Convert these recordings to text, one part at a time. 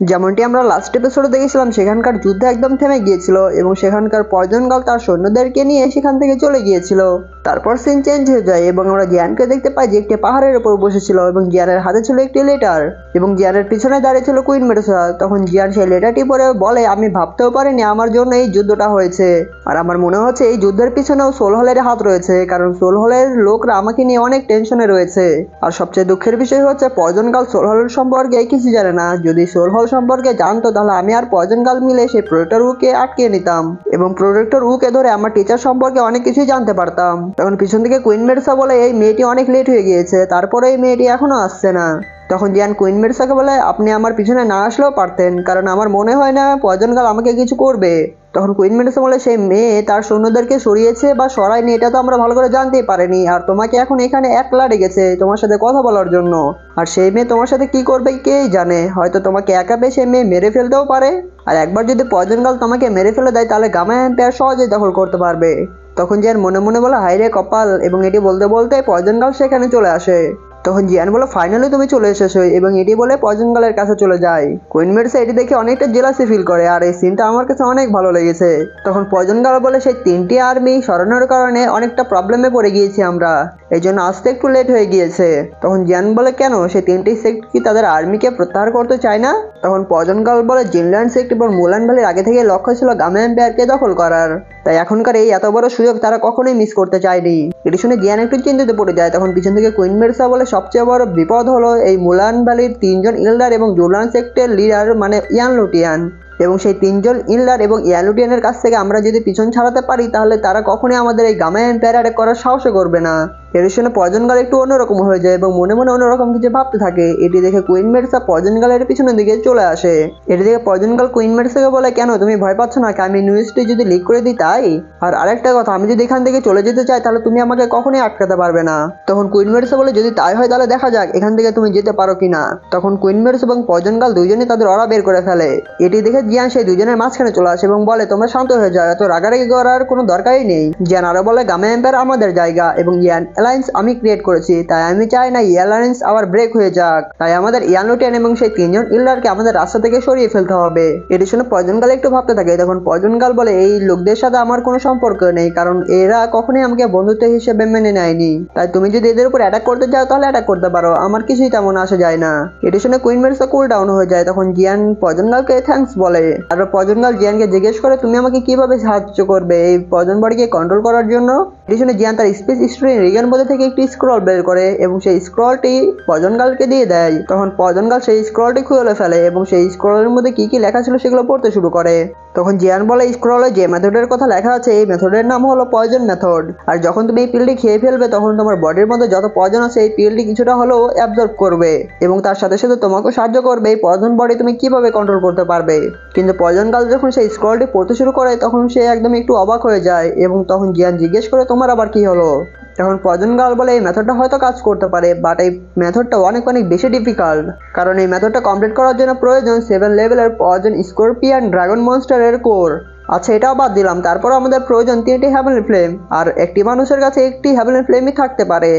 যেমনটি আমরা লাস্ট এপিসোডে দেখেছিলাম, সেখানকার যুদ্ধ একদম থেমে গিয়েছিল এবং সেখানকার পয়জন গাল তার সৈন্যদেরকে নিয়ে সেখান থেকে চলে গিয়েছিল। তারপর সিন চেঞ্জ হয়ে যায় এবং আমরা জিয়ানকে দেখতে পাই যে একটি পাহাড়ের উপর বসেছিল এবং জিয়ানের হাতে ছিল একটি লেটার এবং জিয়ানের পিছনে দাঁড়িয়ে ছিল কুইন মেডুসা। তখন জিয়ান সেই লেটারটি পড়ে বলে, আমি ভাবতেও পারিনি আমার জন্য এই যুদ্ধটা হয়েছে, আর আমার মনে হচ্ছে এই যুদ্ধের পিছনেও সোল হলের হাত রয়েছে, কারণ সোল হলের লোকরা আমাকে নিয়ে অনেক টেনশনে রয়েছে। আর সবচেয়ে দুঃখের বিষয় হচ্ছে পয়জন গাল সোল হলের সম্পর্কে কিছু জানে না। যদি সোল হল সম্পর্কে জানতো তাহলে আমি আর পয়জন গাল মিলে সেই প্রোটেক্টর উকে আটকে নিতাম এবং প্রোটেক্টর উকে ধরে আমার টিচার সম্পর্কে অনেক কিছুই জানতে পারতাম। তখন পিছন থেকে কুইন মেডুসা বলে, এই মেয়েটি অনেক লেট হয়ে গিয়েছে, তারপরে এই মেয়েটি এখনো আসছে না। তখন জিয়ান কুইন মেডুসাকে বলে, আপনি আমার পিছনে না আসলেও পারতেন, কারণ আমার মনে হয় না পয়জন গাল আমাকে কিছু করবে। তখন কুইন মেডুসা বলে, সেই মেয়ে তার সৈন্যদেরকে সরিয়েছে বা সরায়নি এটা তো আমরা ভালো করে জানতেই পারিনি, আর তোমাকে এখন এখানে একলা ডেকেছে তোমার সাথে কথা বলার জন্য, আর সেই মেয়ে তোমার সাথে কি করবে কেই জানে, হয়তো তোমাকে একা পেয়ে সেই মেয়ে মেরে ফেলতেও পারে, আর একবার যদি পয়জন গাল তোমাকে মেরে ফেলে দেয় তাহলে গামা এম্পায়ার সহজেই দখল করতে পারবে। তখন জিয়ান মনে মনে বলে, হাইরে কপাল, এবং এটি বলতে বলতে পয়জন গাল সেখানে চলে আসে। তখন জিয়ান বলে, ফাইনালি তুমি চলে এসেছো, এবং এটি বলে পয়জন গালের কাছে চলে যায়। কুইন মেডুসা এটি দেখে অনেকটা জেলাসি ফিল করে, আর এই সিনটা আমার কাছে অনেক ভালো লেগেছে। তখন পয়জন গাল বলে, সেই তিনটি আর্মি সরানোর কারণে অনেকটা প্রবলেমে পড়ে গিয়েছি আমরা, এই জন্য আসতে একটু লেট হয়ে গিয়েছে। তখন জিয়ান বলে, কেন সেই তিনটি সেক্ট কি তাদের আর্মিকে প্রত্যাহার করতে চায় না? তখন পয়জন গাল বলে, জিনল্যান্ড সেক্ট এবং মুলান ভ্যালির আগে থেকে লক্ষ্য ছিল গামা এম্পায়ারকে দখল করার, তাই এখনকার এই এত বড় সুযোগ তারা কখনোই মিস করতে চায়নি। এটি শুনে জিয়ান একটু চিন্তিত পড়ে যায়। তখন পিছন থেকে কুইন মেডুসা বলে, সবচেয়ে বড় বিপদ হলো এই মুলান ভ্যালির তিনজন ইল্ডার এবং জুলান সেক্টের লিডার মানে ইয়ান লুটিয়ান, এবং সেই তিনজন ইল্ডার এবং ইয়ান লুটিয়ানের কাছ থেকে আমরা যদি পিছন ছাড়াতে পারি তাহলে তারা কখনোই আমাদের এই গামা এম্পায়ার অ্যাটাক করার সাহসও করবে না। এর শুনে পয়জন গাল একটু অন্যরকম হয়ে যায় এবং মনে মনে অন্যরকম কিছু ভাবতে থাকে। এটি দেখে কুইন মেডুসা পয়জন গালের পিছনের দিকে চলে আসে। এটি দেখে পয়জন গাল কুইন মেডুসাকে বলে, কেন তুমি ভয় পাচ্ছ না? আমি নিউজটি যদি লিক করে দিই তাই? আর আরেকটা কথা, আমি যদি এখান থেকে চলে যেতে চাই তাহলে তুমি আমাকে কখনোই আটকাতে পারবে না। তখন কুইন মেডুসা বলে, যদি তাই হয় তাহলে দেখা যাক এখান থেকে তুমি যেতে পারো কিনা। তখন কুইন মেডুসা এবং পয়জন গাল দুইজনই তাদের অরা বের করে ফেলে। এটি দেখে জিয়ান সেই দুজনের মাঝখানে চলে আসে এবং বলে, তোমরা শান্ত হয়ে যাও, এত রাগারাগি করার কোনো দরকারই নেই। জিয়ান আরো বলে, গামা এম্পায়ার আমাদের জায়গা এবং ইয়ান অ্যালায়েন্স আমি ক্রিয়েট করেছি, তাই আমি চাই না অ্যালায়েন্স আবার ব্রেক হয়ে যাক, তাই আমাদের ইয়ান লুটিয়ান এবং সেই তিনজন ইল্ডারকে আমাদের রাস্তা থেকে সরিয়ে ফেলতে হবে। এটি শুনে পয়জন গাল একটু ভাবতে থাকে। তখন পয়জন গাল বলে, এই লোকদের সাথে আমার কোনো সম্পর্ক নেই, কারণ এরা কখনোই আমাকে বন্ধুত্ব হিসেবে মেনে নেয়নি, তাই তুমি যদি এদের উপর অ্যাটাক করতে চাও তাহলে অ্যাটাক করতে পারো, আমার কিছুই তেমন আসে যায় না। এটি শুনে কুইন মেডুসা কুল ডাউন হয়ে যায়। তখন জিয়ান পয়জন গালকে থ্যাঙ্কস বলে, আর পয়জন গাল জিয়ানকে জিজ্ঞেস করে, তুমি আমাকে কিভাবে সাহায্য করবে এই পয়জন বডিকে কন্ট্রোল করার জন্য? এটি শুনে জিয়ান তার স্পেস স্টোরি রিগান বলে থেকে একটি স্ক্রল বের করে এবং সেই স্ক্রলটি পয়জন গালকে দিয়ে দেয়। তখন পয়জন গাল সেই স্ক্রলটি খুলে ফেলে এবং সেই স্ক্রলের মধ্যে কি কি লেখা ছিল সেগুলো পড়তে শুরু করে। তখন জিয়ান বলে, স্ক্রলে যে মেথডের কথা লেখা আছে এই মেথডের নাম হলো পয়জন মেথড, আর যখন তুমি এই পিলটি খেয়ে ফেলবে তখন তোমার বডির মধ্যে যত পয়জন আছে এই পিলটি কিছুটা হলেও অ্যাবজর্ব করবে এবং তার সাথে সাথে তোমাকেও সাহায্য করবে এই পয়জন বডি তুমি কিভাবে কন্ট্রোল করতে পারবে। কিন্তু পয়জন গাল যখন সেই স্ক্রলটি পড়তে শুরু করে তখন সে একদম একটু অবাক হয়ে যায় এবং তখন জিয়ান জিজ্ঞেস করে, তোমার আবার কি হলো? তখন পয়জন গাল বলে, এই মেথডটা হয়তো কাজ করতে পারে, বাট এই মেথডটা অনেক অনেক বেশি ডিফিকাল্ট, কারণ এই মেথডটা কমপ্লিট করার জন্য প্রয়োজন 7 লেভেলের পয়জন স্করপিয়ন ড্রাগন মনস্টারের কোর। আচ্ছা, এটাও বাদ দিলাম, তারপর আমাদের প্রয়োজন 3টি হেভেনলি ফ্লেম, আর একটি মানুষের কাছে একটি হেভেনলি ফ্লেমই থাকতে পারে,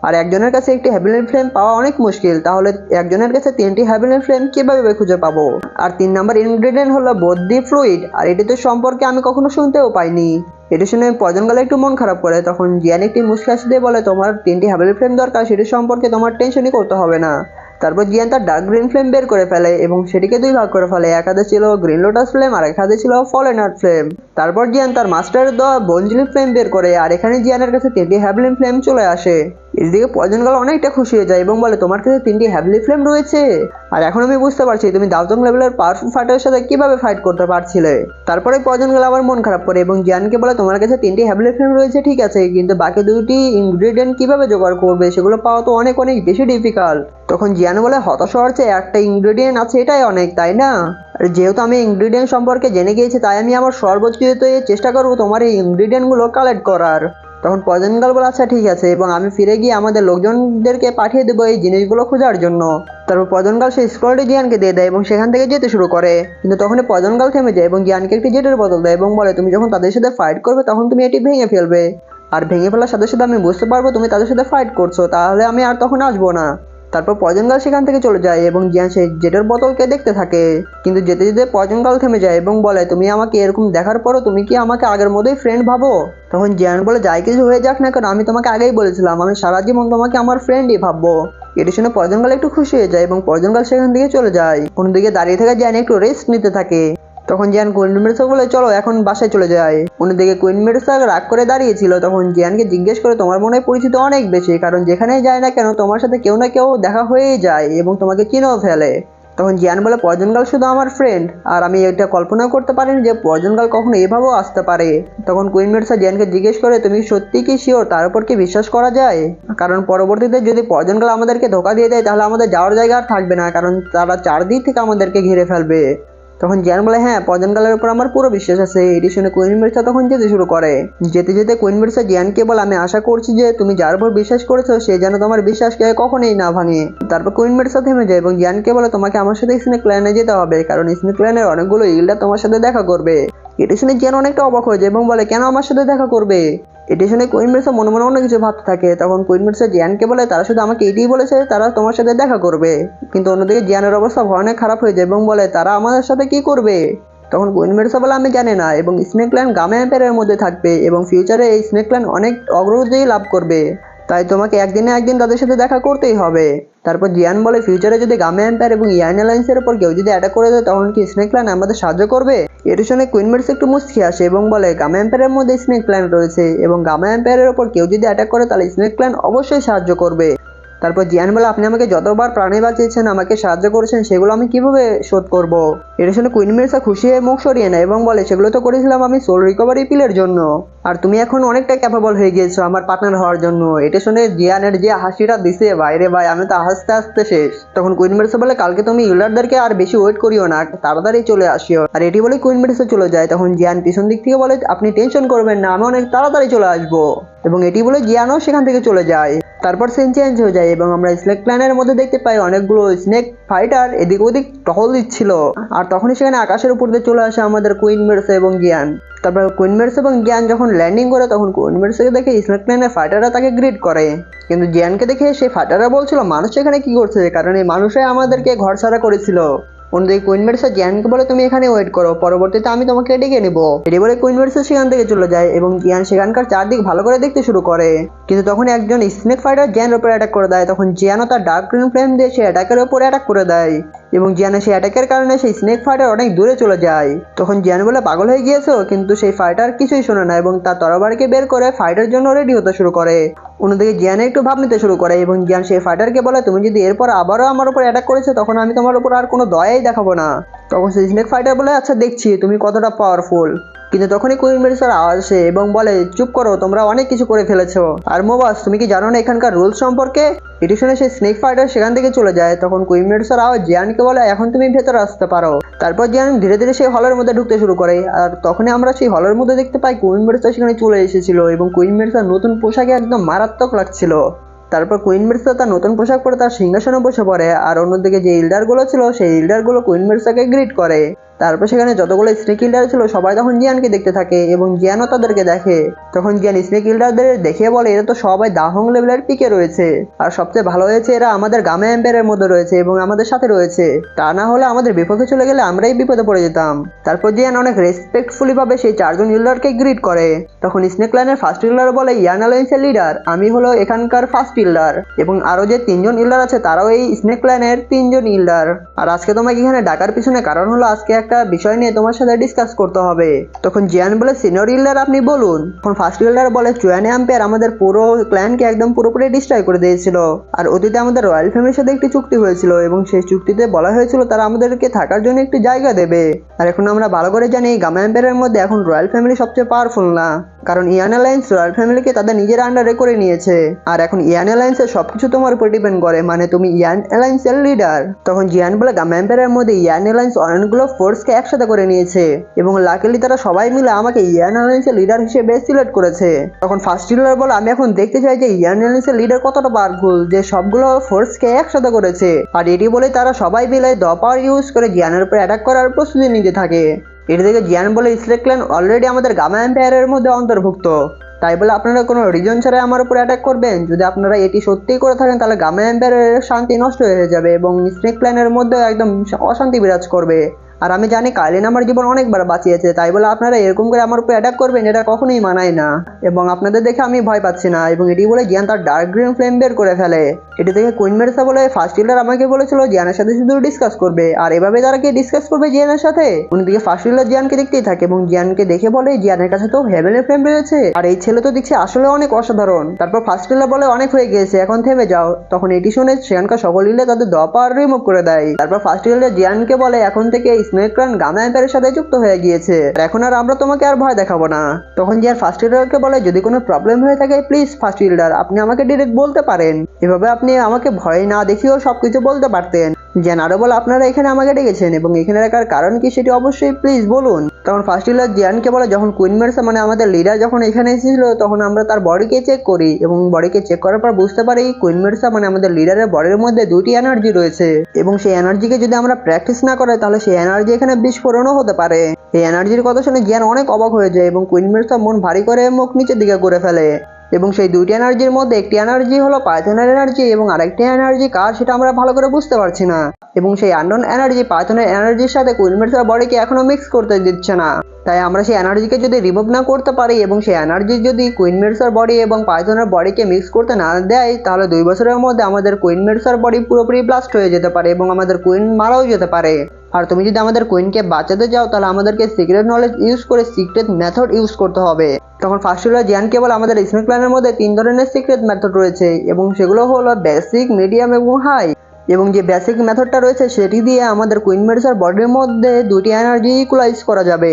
আর একজনের কাছে একটি হেভেনলি ফ্লেম পাওয়া অনেক মুশকিল, তাহলে একজনের কাছে 3টি হেভেনলি ফ্লেম কিভাবে খুঁজে পাবো? আর 3 নম্বর ইনগ্রেডিয়েন্ট হলো বদ্যি ফ্লুইড, আর এটি তো সম্পর্কে আমি কখনো শুনতেও পাইনি। এটি শুনে পয়জন গাল একটু মন খারাপ করে। তখন জিয়ান একটি মুচকি হাসি দিয়ে বলে, তোমার 3টি হেভেনলি ফ্লেম দরকার, সেটি সম্পর্কে তোমার টেনশনই করতে হবে না। তারপর জিয়ান তার ডার্ক গ্রিন ফ্লেম বের করে ফেলে এবং সেটিকে 2 ভাগ করে ফেলে। এক হাতে ছিল গ্রিন লোটাস ফ্লেম আর এক হাতে ছিল ফলেন আর্থ ফ্লেম। তারপর জিয়ান তার মাস্টার দেওয়া বনজলি ফ্লেম বের করে, আর এখানে জিয়ানের কাছে 3টি হেভেনলি ফ্লেম চলে আসে। এদিকে পয়জন গাল অনেকটা খুশি হয়ে যায় এবং বলে, তোমার কাছে 3টি হেভেনলি ফ্লেম রয়েছে, আর এখন আমি বুঝতে পারছি তুমি দাউজং লেভেলের পাওয়ারফুল ফাইটারের সাথে কিভাবে ফাইট করতে পারছিলে। তারপরে পয়জন গাল আবার মন খারাপ করে এবং জিয়ানকে বলে, তোমার কাছে 3টি হেভেনলি ফ্লেম রয়েছে ঠিক আছে, কিন্তু বাকি 2টি ইনগ্রেডিয়েন্ট কিভাবে জোগাড় করবে? সেগুলো পাওয়া তো অনেক অনেক বেশি ডিফিকাল্ট। তখন জিয়ান বলে, হতাশ হওয়ার চেয়ে একটা ইনগ্রেডিয়েন্ট আছে এটাই অনেক, তাই না? আর যেহেতু আমি ইনগ্রেডিয়েন্ট সম্পর্কে জেনে গিয়েছি তাই আমি আমার সর্বোচ্চ চেষ্টা করবো তোমার এই ইনগ্রেডিয়েন্টগুলো কালেক্ট করার। তখন পয়জন গাল বলে, আচ্ছা ঠিক আছে, এবং আমি ফিরে গিয়ে আমাদের লোকজনদেরকে পাঠিয়ে দেবো এই জিনিসগুলো খোঁজার জন্য। তারপর পয়জন গাল সেই স্ক্রলটি জিয়ানকে দিয়ে দেয় এবং সেখান থেকে যেতে শুরু করে, কিন্তু তখনই পয়জন গাল থেমে যায় এবং জিয়ানকে একটি জেটের বদল দেয় এবং বলে, তুমি যখন তাদের সাথে ফাইট করবে তখন তুমি এটি ভেঙে ফেলবে, আর ভেঙে ফেলার সাথে সাথে আমি বুঝতে পারবো তুমি তাদের সাথে ফাইট করছো, তাহলে আমি আর তখন আসবো না। তারপর পয়জন গার্ল সেখান থেকে চলে যায় এবং জিয়ান সেই জেটের বোতলকে দেখতে থাকে, কিন্তু যেতে যেতে পয়জন গার্ল থেমে যায় এবং বলে তুমি আমাকে এরকম দেখার পরও তুমি কি আমাকে আগের মতোই ফ্রেন্ড ভাবো? তখন জিয়ান বলে যাই কিছু হয়ে যাক না কেন আমি তোমাকে আগেই বলেছিলাম আমি সারা জীবন তোমাকে আমার ফ্রেন্ডই ভাববো। এটি শুনে পয়জন গার্ল একটু খুশি হয়ে যায় এবং পয়জন গার্ল সেখান থেকে চলে যায়। অন্যদিকে দাঁড়িয়ে থাকা জিয়ান একটু রেস্ট নিতে থাকে। তখন জিয়ান কুইন মেডুসা বলে চলো এখন বাসায় চলে যায়। অন্যদিকে কুইন মেডুসা রাগ করে দাঁড়িয়েছিল, তখন জিয়ানকে জিজ্ঞেস করে তোমার মনে হয় পরিচিত অনেক বেশি, কারণ যেখানেই যায় না কেন তোমার সাথে কেউ না কেউ দেখা হয়েই যায় এবং তোমাকে চিনেও ফেলে। তখন জিয়ান বলে পয়জন গার্ল শুধু আমার ফ্রেন্ড, আর আমি এটা কল্পনাও করতে পারিনি যে পয়জন গার্ল কখনো এভাবেও আসতে পারে। তখন কুইন মেডুসা জিয়ানকে জিজ্ঞেস করে তুমি সত্যি কি শিওর তার উপর কি বিশ্বাস করা যায়? কারণ পরবর্তীতে যদি পয়জন গার্ল আমাদেরকে ধোকা দিয়ে দেয় তাহলে আমাদের যাওয়ার জায়গা আর থাকবে না, কারণ তারা চারদিক থেকে আমাদেরকে ঘিরে ফেলবে। তখন জিয়ান বলে হ্যাঁ পয়জন গার্লের উপর আমার পুরো বিশ্বাস আছে। এটি শুনে কুইন মেডুসা তখন যেতে শুরু করে। যেতে যেতে কুইন মেডুসা জিয়ানকে বলে আমি আশা করছি যে তুমি যার উপর বিশ্বাস করেছো সে যেন তোমার বিশ্বাসকে কখনোই না ভাঙে। তারপর কুইন মেডুসা থেমে যায় এবং জিয়ানকে বলে তোমাকে আমার সাথে স্নেক প্ল্যানে যেতে হবে, কারণ স্নেক প্ল্যানের অনেকগুলো ইল্ডার তোমার সাথে দেখা করবে। এটি শুনে জিয়ান অনেকটা অবাক হয়ে যায় এবং বলে কেন আমার সাথে দেখা করবে? এটি শুনে কুইন মেডুসা মনে মনে অন্য কিছু ভাবতে থাকে। তখন কুইন মেডুসা জিয়ানকে বলে তারা শুধু আমাকে এটাই বলেছে তারা তোমার সাথে দেখা করবে, কিন্তু অন্যদিকে জিয়ানের অবস্থা ভয়ানক খারাপ হয়ে যায় এবং বলে তারা আমাদের সাথে কি করবে? তখন কুইন মেডুসা বলে আমি জানি না, এবং স্নেক প্ল্যান গামা এম্পায়ারের মধ্যে থাকবে এবং ফিউচারে এই স্নেক প্ল্যান অনেক অগ্রগতি লাভ করবে, তাই তোমাকে একদিনে একদিন তাদের সাথে দেখা করতেই হবে। তারপর জিয়ান বলে ফিউচারে যদি গামা এম্পায়ার এবং ইয়ান অ্যালায়েন্সের উপর কেউ যদি অ্যাটাক করে দেয় তখন কি স্নেক প্ল্যান আমাদের সাহায্য করবে? এটি শুনে কুইন মেডুসা একটু মুচকি আসে এবং বলে গামা এম্পায়ারের মধ্যে স্নেক প্ল্যান রয়েছে এবং গামা এম্পায়ারের উপর কেউ যদি অ্যাটাক করে তাহলে স্নেক প্ল্যান অবশ্যই সাহায্য করবে। তারপর জিয়ান বলে আপনি আমাকে যতবার প্রাণে বাঁচিয়েছেন আমাকে সাহায্য করেছেন সেগুলো আমি কিভাবে শোধ করব? এটা শুনে কুইন মেডুসা খুশি হয়ে মুখ সরিয়ে নেয় এবং বলে সেগুলো তো করেছিলাম আমি সোল রিকভারি পিলের জন্য, আর তুমি এখন অনেকটা ক্যাপেবল হয়ে গিয়েছো আমার পার্টনার হওয়ার জন্য। এটা শুনে জিয়ানের যে হাসিটা দিছে বাইরে ভাই আমি তো হাসতে হাসতে শেষ। তখন কুইন মেডুসা বলে কালকে তুমি ইউলারদেরকে আর বেশি ওয়েট করিও না, তাড়াতাড়ি চলে আসিও। আর এটি বলে কুইন মেডুসা চলে যায়। তখন জিয়ান পিছন দিক থেকে বলে আপনি টেনশন করবেন না আমি অনেক তাড়াতাড়ি চলে আসবো, এবং এটি বলে জিয়ানও সেখান থেকে চলে যায়। তারপর সিন চেঞ্জ হয়ে যায় এবং আমরা স্নেক প্ল্যানের মধ্যে দেখতে পাই অনেকগুলো স্নেক ফাইটার এদিক ওদিক টহল দিচ্ছিল, আর তখনই সেখানে আকাশের উপর দিয়ে চলে আসে আমাদের কুইন মেডুসা এবং জিয়ান। তারপর কুইন মেডুসা এবং জিয়ান যখন ল্যান্ডিং করে তখন কুইন মেডুসাকে দেখে স্নেক প্ল্যানের ফাইটাররা তাকে গ্রিট করে, কিন্তু জিয়ানকে দেখে সেই ফাইটাররা বলছিল মানুষ এখানে কি করছে, কারণ এই মানুষই আমাদেরকে ঘর ছাড়া করেছিল। অন্যদিকে কুইন মেডুসা জিয়ানকে বলে তুমি এখানে ওয়েট করো, পরবর্তীতে আমি তোমাকে ডেকে নেবো। এটি বলে কুইন মেডুসা সেখান থেকে চলে যায় এবং জিয়ান সেখানকার চারদিক ভালো করে দেখতে শুরু করে, কিন্তু তখন একজন স্নেক ফাইটার জিয়ানের উপর অ্যাটাক করে দেয়। তখন জিয়ানও তার ডার্ক গ্রিন ফ্লেম দিয়ে সেই অ্যাটাকের উপর অ্যাটাক করে দেয় এবং জিয়ানের সেই অ্যাটাকের কারণে সেই স্নেক ফাইটার অনেক দূরে চলে যায়। তখন জিয়ান বলে পাগল হয়ে গিয়েছো, কিন্তু সেই ফাইটার কিছুই শোনে না এবং তার তরবারিকে বের করে ফাইটার জন্য রেডি হতে শুরু করে। অন্যদিকে জিয়ান একটু ভাব নিতে শুরু করে এবং জিয়ান সেই ফাইটারকে বলে তুমি যদি এরপর আবারও আমার উপর অ্যাটাক করেছো তখন আমি তোমার উপর আর কোনো দয়াই দেখাবো না। তখন সেই স্নেক ফাইটার বলে আচ্ছা দেখছি তুমি কতটা পাওয়ারফুল, কিন্তু তখনই কুইন মেডুসার আওয়াজ আসে এবং বলে চুপ করো তোমরা অনেক কিছু করে ফেলেছো, আর মোবাস তুমি কি জানো না এখানকার রুলস সম্পর্কে? এটি শুনে সেই স্নেক ফাইটার সেখান থেকে চলে যায়। তখন কুইন মেডুসার আওয়াজ জিয়ানকে বলে এখন তুমি ভেতরে আসতে পারো। তারপর জিয়ান ধীরে ধীরে সেই হলের মধ্যে ঢুকতে শুরু করে, আর তখনই আমরা সেই হলের মধ্যে দেখতে পাই কুইন মেডুসা সেখানে চলে এসেছিল এবং কুইন মেডুসার নতুন পোশাকে একদম মারাত্মক লাগছিল। তারপর কুইন মেডুসা তার নতুন পোশাক পরে তার সিংহাসনে বসে পড়ে, আর অন্যদিকে যে ইল্ডারগুলো ছিল সেই ইল্ডারগুলো কুইন মেডুসাকে গ্রিট করে। তারপর সেখানে যতগুলো স্নেক ইল্ডার ছিল সবাই তখন জিয়ানকে দেখতে থাকে এবং জিয়ানও তাদেরকে দেখে। তখন জিয়ান স্নেক ইল্ডারদের দেখে বলে এরা তো সবাই দাহং লেভেলের পিকে রয়েছে, আর সবচেয়ে ভালো হয়েছে এরা আমাদের গামা এম্পায়ারের মধ্যে রয়েছে এবং আমাদের সাথে রয়েছে, তা না হলে আমাদের বিপক্ষে চলে গেলে আমরাই বিপদে পড়ে যেতাম। তারপর জিয়ান অনেক রেসপেক্টফুলি ভাবে সেই চারজন ইল্ডারকে গ্রিট করে। তখন স্নেক লাইনের ফার্স্ট ইল্ডার বলে ইয়ান অ্যালায়েন্সের লিডার আমি হলো এখানকার ফার্স্ট ইল্ডার, এবং আরো যে তিনজন ইল্ডার আছে তারাও এই স্নেক লাইনের তিনজন ইল্ডার, আর আজকে তোমাকে এখানে ডাকার পিছনে কারণ হলো আজকে একটা বিষয় নিয়ে তোমার সাথে ডিসকাস করতে হবে। তখন জিয়ান বলে সিনিয়র ইল্ডার আপনি বলুন। তখন ফার্স্ট ইল্ডার বলে চুয়ানে আম্পায়ার আমাদের পুরো ক্ল্যানকে একদম পুরোপুরি ডিস্ট্রয় করে দিয়েছিল, আর অতীতে আমাদের রয়্যাল ফ্যামিলির সাথে একটি চুক্তি হয়েছিল এবং সেই চুক্তিতে বলা হয়েছিল তারা আমাদেরকে থাকার জন্য একটি জায়গা দেবে। আর এখন আমরা ভালো করে জানি গামা এম্পায়ারের মধ্যে এখন রয়্যাল ফ্যামিলি সবচেয়ে পাওয়ারফুল না, কারণ ইয়ান অ্যালায়েন্স রয়্যাল ফ্যামিলিকে তাদের নিজের আন্ডারে করে নিয়েছে, আর এখন ইয়ান অ্যালায়েন্সের সবকিছু তোমার উপর ডিপেন্ড করে, মানে তুমি ইয়ান অ্যালায়েন্সের লিডার। তখন জিয়ান বলে গামা এম্পায়ারের মধ্যে ইয়ান অ্যালায়েন্স অনেকগুলো ফোর্সকে একসাথে করে নিয়েছে এবং লাকিলি তারা সবাই মিলে আমাকে ইয়ান অ্যালায়েন্সের লিডার হিসেবে সিলেক্ট করেছে। তখন ফার্স্ট ইল্ডার বলে আমি এখন দেখতে চাই যে ইয়ান অ্যালায়েন্সের লিডার কতটা পাওয়ারফুল যে সবগুলো ফোর্সকে একসাথে করেছে, আর এটি বলে তারা সবাই মিলে দ পাওয়ার ইউজ করে জিয়ানের উপর অ্যাটাক করার প্রস্তুতি নিতে থাকে। এটি থেকে জিয়ান বলে স্নেক ক্ল্যান অলরেডি আমাদের গামা এম্পায়ারের মধ্যে অন্তর্ভুক্ত, তাই বলে আপনারা কোনো রিজন ছাড়াই আমার উপর অ্যাটাক করবেন? যদি আপনারা এটি সত্যিই করে থাকেন তাহলে গামা এম্পায়ারের শান্তি নষ্ট হয়ে যাবে এবং স্নেক প্ল্যানের মধ্যে একদম অশান্তি বিরাজ করবে। আর আমি জানি কাইলিন আমার জীবন অনেকবার বাঁচিয়েছে, তাই বলে আপনারা এরকম করে আমার উপর অ্যাটাক করবেন এটা কখনোই মানায় না। এবং আপনাদের দেখে আমি ভয় পাচ্ছি না। এবং এটি বলে জিয়ান তার ডার্ক গ্রিন ফ্লেম বের করে ফেলে। এটি দেখে কুইন মেরসা বলে ফার্স্ট হিলার আমাকে বলেছিল জিয়ানের সাথে শুধু ডিসকাস করবে, আর এভাবে তারা কি ডিসকাস করবে জিয়ানের সাথে? অন্যদিকে ফার্স্ট হিলার জিয়ানকে দেখতেই থাকে এবং জিয়ানকে দেখে বলে জিয়ানের কাছে তো হেভেনের ফ্লেম রয়েছে, আর এই ছেলে তো দেখছি আসলে অনেক অসাধারণ। তারপর ফার্স্ট হিলার বলে অনেক হয়ে গিয়েছে, এখন থেমে যাও। তখন এটি শুনে সেখানকার সকল হিলে তাদের দপার রিমুভ করে দেয়। তারপর ফার্স্ট হিলার জিয়ানকে বলে এখন থেকে স্নেক ক্রান গামা এম্পায়ারের সাথে যুক্ত হয়ে গিয়েছে, এখন আর আমরা তোমাকে আর ভয় দেখাবো না। তখন জিয়ান ফার্স্ট হিলারকে বলে যদি কোনো প্রবলেম হয়ে থাকে প্লিজ ফার্স্ট হিলার আপনি আমাকে ডিরেক্ট বলতে পারেন, এভাবে আপনি আমাকে ভয় না দেখিয়েও সবকিছু বলতে পারতেন। জিয়ান আরো বলে আপনারা এখানে আমাকে ডেকেছেন এবং এখানে রাখার কারণ কি সেটি অবশ্যই প্লিজ বলুন। তখন ফার্স্ট হিলার জিয়ানকে বলে যখন কুইন মেরসা মানে আমাদের লিডার যখন এখানে এসেছিল তখন আমরা তার বডিকে চেক করি এবং বডিকে চেক করার পর বুঝতে পারি কুইন মেরসা মানে আমাদের লিডারের বডির মধ্যে দুটি এনার্জি রয়েছে এবং সেই এনার্জিকে যদি আমরা প্র্যাকটিস না করি তাহলে সেই এনার্জি এখানে বিস্ফোরণও হতে পারে। এই এনার্জির কথা শুনে জিয়ান অনেক অবাক হয়ে যায় এবং কুইন মেরসা মন ভারী করে মুখ নিচের দিকে করে ফেলে। এবং সেই দুইটি এনার্জির মধ্যে একটি এনার্জি হলো পাইথনের এনার্জি এবং আরেকটি এনার্জি কার সেটা আমরা ভালো করে বুঝতে পারছি না। এবং সেই আননোন এনার্জি পাইথনের এনার্জির সাথে কুইন মেরসার বডিকে এখনো মিক্স করতে দিচ্ছে না। তাই আমরা সেই এনার্জিকে যদি রিমুভ না করতে পারি এবং সেই এনার্জি যদি কুইন মেরসার বডি এবং পাইথনের বডিকে মিক্স করতে না দেয় তাহলে 2 বছরের মধ্যে আমাদের কুইন মেরসার বডি পুরোপুরি ব্লাস্ট হয়ে যেতে পারে এবং আমাদের কুইন মারাও যেতে পারে। আর তুমি যদি আমাদের কুইনকে বাঁচাতে চাও তাহলে আমাদেরকে সিক্রেট নলেজ ইউজ করে সিক্রেট মেথড ইউজ করতে হবে। তখন ফার্স্ট হিলার জিয়ানকে বলে আমাদের স্নেক প্ল্যানের মধ্যে 3 ধরনের সিক্রেট মেথড রয়েছে এবং সেগুলো হলো বেসিক, মিডিয়াম এবং হাই। এবং যে বেসিক মেথডটা রয়েছে সেটি দিয়ে আমাদের কুইন মেরসার বডির মধ্যে দুটি এনার্জি ইকুয়ালাইজ করা যাবে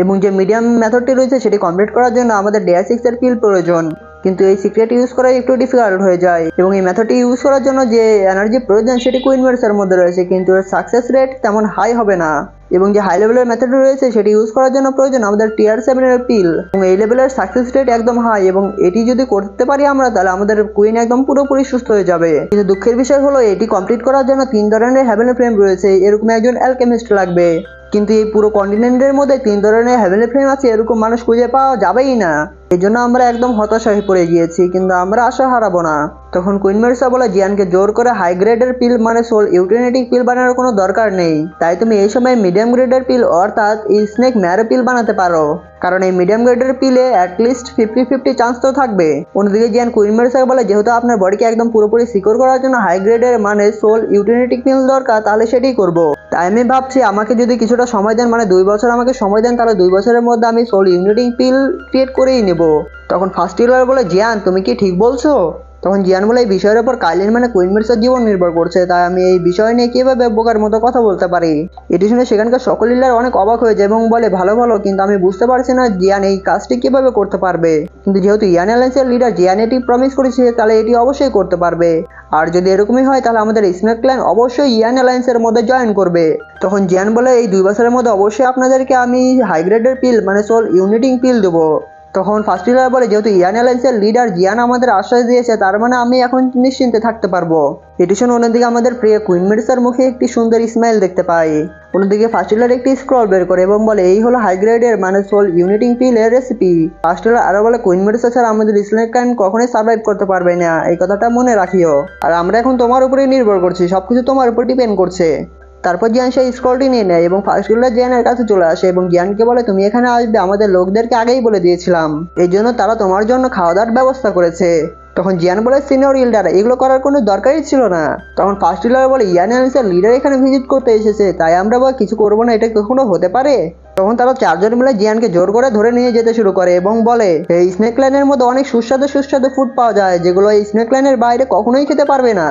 এবং যে মিডিয়াম মেথডটি রয়েছে সেটি কমপ্লিট করার জন্য আমাদের ডেয়া 6 এর পিল প্রয়োজন, কিন্তু এই সিক্রেট ইউজ করা একটু ডিফিকাল্ট হয়ে যায়। এবং এই মেথডটি ইউজ করার জন্য যে এনার্জি প্রয়োজন সেটি কুইন মেরসার মধ্যে রয়েছে, কিন্তু এর সাকসেস রেট তেমন হাই হবে না। এবং যে হাই লেভেলের মেথড রয়েছে সেটি ইউজ করার জন্য প্রয়োজন আমাদের টিয়ার 7 এর পিল এবং এই লেভেলের সাকসেস রেট একদম হাই এবং এটি যদি করতে পারি আমরা তাহলে আমাদের কুইন একদম পুরোপুরি সুস্থ হয়ে যাবে। কিন্তু দুঃখের বিষয় হলো এটি কমপ্লিট করার জন্য 3 ধরনের হেভেনের ফ্লেম রয়েছে, এরকম একজন অ্যালকেমিস্ট লাগবে। কিন্তু এই পুরো কন্টিনেন্টের মধ্যে 3 ধরনের হেভেনের ফ্লেম আছে এরকম মানুষ খুঁজে পাওয়া যাবেই না। এই জন্য আমরা একদম হতাশ হয়ে পড়ে গিয়েছি, কিন্তু আমরা আশা হারাবো না। তখন কুইন মেরসা বলে জিয়ানকে জোর করে হাই গ্রেডের পিল মানে সোল ইউটিনেটিক পিল বানানোর কোনো দরকার নেই, তাই তুমি এই সময় মিডিয়াম গ্রেডের পিল অর্থাৎ স্নেক ম্যারো পিল বানাতে পারো, কারণ এই মিডিয়াম গ্রেডের পিলে অ্যাটলিস্ট 50-50 চান্স তো থাকবে। অন্যদিকে জিয়ান কুইন মেরসাকে বলে যেহেতু আপনার বডিকে একদম পুরোপুরি সিকিউর করার জন্য হাই গ্রেডের মানে সোল ইউটিনেটিক পিল দরকার তাহলে সেটাই করবো। তাই আমি ভাবছি আমাকে যদি কিছুটা সময় দেন মানে 2 বছর আমাকে সময় দেন তাহলে 2 বছরের মধ্যে আমি সোল ইউনিটিং পিল ক্রিয়েট করেই নেব। তখন ফার্স্ট হিলার বলে জিয়ান তুমি কি ঠিক বলছো? তখন জিয়ান বলে এই বিষয়ের উপর কাইলিন মানে কুইন মেরসার জীবন নির্ভর করছে, তাই আমি এই বিষয় নিয়ে কিভাবে বোকার মতো কথা বলতে পারি। এটি শুনে সেখানকার সকল হিলার অনেক অবাক হয়ে যায় এবং বলে ভালো ভালো, কিন্তু আমি বুঝতে পারছি না জিয়ান এই কাজটি কিভাবে করতে পারবে। কিন্তু যেহেতু ইয়ান অ্যালায়েন্সের লিডার জিয়ান এটি প্রমিস করেছে তাহলে এটি অবশ্যই করতে পারবে। আর যদি এরকমই হয় তাহলে আমাদের স্নেক ক্ল্যান অবশ্যই ইয়ান অ্যালায়েন্সের মধ্যে জয়েন করবে। তখন জিয়ান বলে এই 2 বছরের মধ্যে অবশ্যই আপনাদেরকে আমি হাই গ্রেডের পিল মানে সোল ইউনিটিং পিল দেবো। তখন ফার্স্ট হিলার বলে যেহেতু ইয়ান অ্যালায়েন্সের লিডার জিয়ান আমাদের আশ্বাস দিয়েছে তার মানে আমি এখন নিশ্চিন্তে থাকতে পারবো। এটি শুনে অন্যদিকে আমাদের প্রিয় কুইন মেরসার মুখে একটি সুন্দর স্মাইল দেখতে পাই। অন্যদিকে ফার্স্ট হিলার একটি স্ক্রল বের করে এবং বলে এই হলো হাই গ্রেডের মানে সোল ইউনিটিং পিলের রেসিপি। ফার্স্ট হিলার আরো বলে কুইন মেরসা ছাড়া আমাদের স্নেক ক্ল্যান কখনোই সার্ভাইভ করতে পারবে না, এই কথাটা মনে রাখিও। আর আমরা এখন তোমার উপরেই নির্ভর করছি, সবকিছু তোমার উপর ডিপেন্ড করছে। তারপর জিয়ান সেই স্ক্রলটি নিয়ে নেয় এবং ফার্স্ট হিলার জিয়ানের কাছে চলে আসে এবং জিয়ানকে বলে তুমি এখানে আসবে আমাদের লোকদেরকে আগেই বলে দিয়েছিলাম, এই জন্য তারা তোমার জন্য খাওয়া দাওয়ার ব্যবস্থা করেছে। তখন জিয়ান বলে সিনিয়র হিলার এগুলো করার কোনো দরকারই ছিল না। তখন ফার্স্ট হিলার বলে ইয়ান অ্যালায়েন্সের লিডার এখানে ভিজিট করতে এসেছে তাই আমরা বা কিছু করবো না, এটা কখনো হতে পারে? তখন তারা 4 জন মিলে জিয়ানকে জোর করে ধরে নিয়ে যেতে শুরু করে এবং বলে এই স্নেক লাইনের মধ্যে অনেক সুস্বাদু সুস্বাদু ফুড পাওয়া যায় যেগুলো এই স্নেক লাইনের বাইরে কখনোই খেতে পারবে না,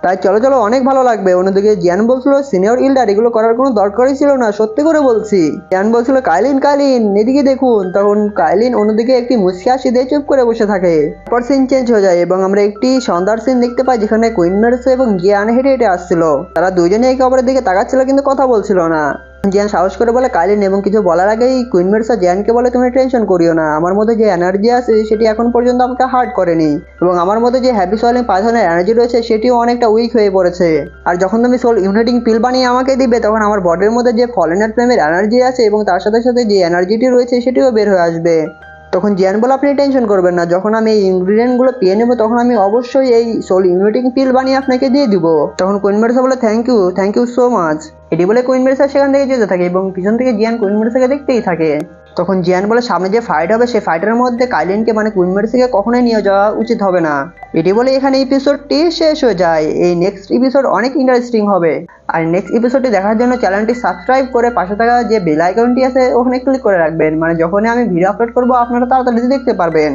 তাই চলো চলো অনেক ভালো লাগবে। অন্যদিকে জিয়ান বলছিল সিনিয়র ইল্ডার এগুলো করার কোনো দরকারই ছিল না, সত্যি করে বলছি। জিয়ান বলছিল কাইলিন কাইলিন এদিকে দেখুন। তখন কাইলিন অন্যদিকে একটি মুচকি হাসি দিয়ে চুপ করে বসে থাকে। তারপর সিন চেঞ্জ হয়ে যায় এবং আমরা একটি সন্ধ্যার সিন দেখতে পাই যেখানে কুইন মেরসা এবং জিয়ান হেঁটে হেঁটে আসছিল। তারা দুজনে একে অপরের দিকে তাকাচ্ছিল কিন্তু কথা বলছিল না। জিয়ান সাহস করে বলে কাইলিন এবং কিছু বলার আগেই কুইন মেরসা জিয়ানকে বলে তুমি টেনশন করিও না, আমার মধ্যে যে এনার্জি আছে সেটি এখন পর্যন্ত আমাকে হার্ট করেনি এবং আমার মধ্যে যে হ্যাপি সোলিং পাইথনের এনার্জি রয়েছে সেটিও অনেকটা উইক হয়ে পড়েছে। আর যখন তুমি সোল ইউনিটিং পিল বানিয়ে আমাকে দিবে তখন আমার বডির মধ্যে যে ফলেনার প্রেমের এনার্জি আছে এবং তার সাথে সাথে যে এনার্জিটি রয়েছে সেটিও বের হয়ে আসবে। তখন জিয়ান বলে আপনি টেনশন করবেন না, যখন আমি এই ইনগ্রিডিয়েন্টগুলো পেয়ে নেবো তখন আমি অবশ্যই এই সোল ইউনিটিং পিল বানিয়ে আপনাকে দিয়ে দিব। তখন কুইন মেডুসা বলে থ্যাংক ইউ সো মাচ। এটি বলে কুইন মেডুসা সেখান থেকে যেতে থাকে এবং পিছন থেকে জিয়ান কুইন মেডুসাকে দেখতেই থাকে। তখন জিয়ান বলে সামনে যে ফাইট হবে সেই ফাইটের মধ্যে কাইলিনকে মানে কুইন মেডুসাকে কখনোই নিয়ে যাওয়া উচিত হবে না। এটি বলে এখানে এপিসোডটি শেষ হয়ে যায়। এই নেক্সট এপিসোড অনেক ইন্টারেস্টিং হবে। আর নেক্সট এপিসোডটি দেখার জন্য চ্যানেলটি সাবস্ক্রাইব করে পাশে থাকা যে বেল আইকনটি আছে ওখানে ক্লিক করে রাখবেন, মানে যখনই আমি ভিডিও আপলোড করবো আপনারা তাড়াতাড়ি দেখতে পারবেন।